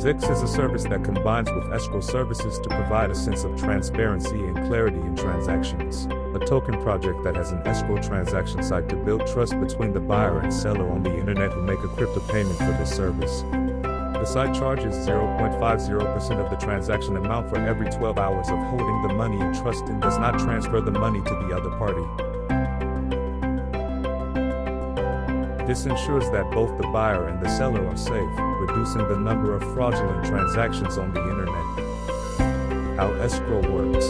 ZebtX is a service that combines with escrow services to provide a sense of transparency and clarity in transactions. A token project that has an escrow transaction site to build trust between the buyer and seller on the internet who make a crypto payment for this service. The site charges 0.50% of the transaction amount for every 12 hours of holding the money in trust and does not transfer the money to the other party. This ensures that both the buyer and the seller are safe, reducing the number of fraudulent transactions on the internet. How escrow works.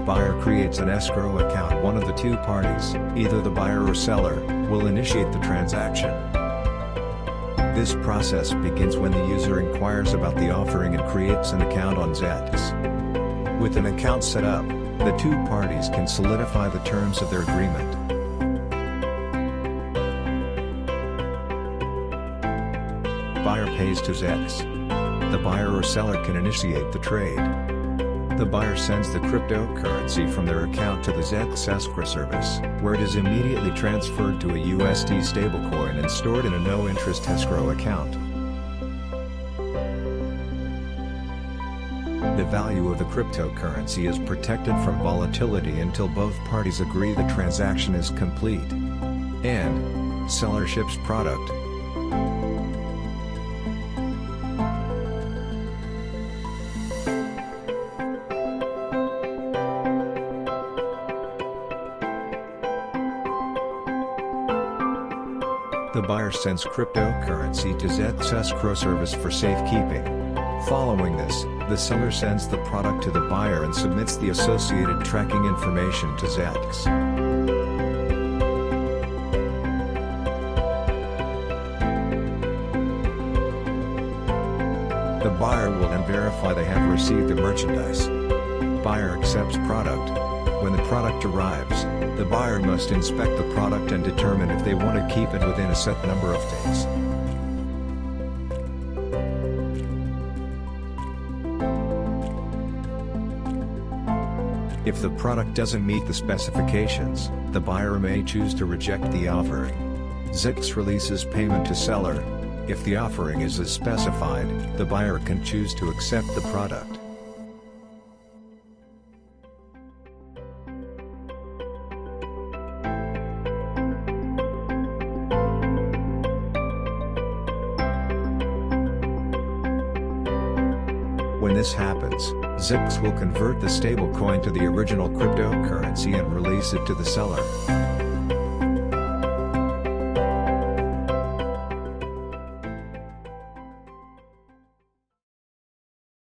Buyer creates an escrow account. One of the two parties, either the buyer or seller, will initiate the transaction. This process begins when the user inquires about the offering and creates an account on ZebtX. With an account set up, the two parties can solidify the terms of their agreement. Buyer pays to ZebtX. The buyer or seller can initiate the trade. The buyer sends the cryptocurrency from their account to the ZebtX escrow service, where it is immediately transferred to a USD stablecoin and stored in a no-interest escrow account. The value of the cryptocurrency is protected from volatility until both parties agree the transaction is complete, and seller ships product. The buyer sends cryptocurrency to ZebtX escrow service for safekeeping. Following this, the seller sends the product to the buyer and submits the associated tracking information to ZebtX. The buyer will then verify they have received the merchandise. Buyer accepts product. When the product arrives, the buyer must inspect the product and determine if they want to keep it within a set number of days. If the product doesn't meet the specifications, the buyer may choose to reject the offering. ZebtX releases payment to seller. If the offering is as specified, the buyer can choose to accept the product. When this happens, ZebtX will convert the stablecoin to the original cryptocurrency and release it to the seller.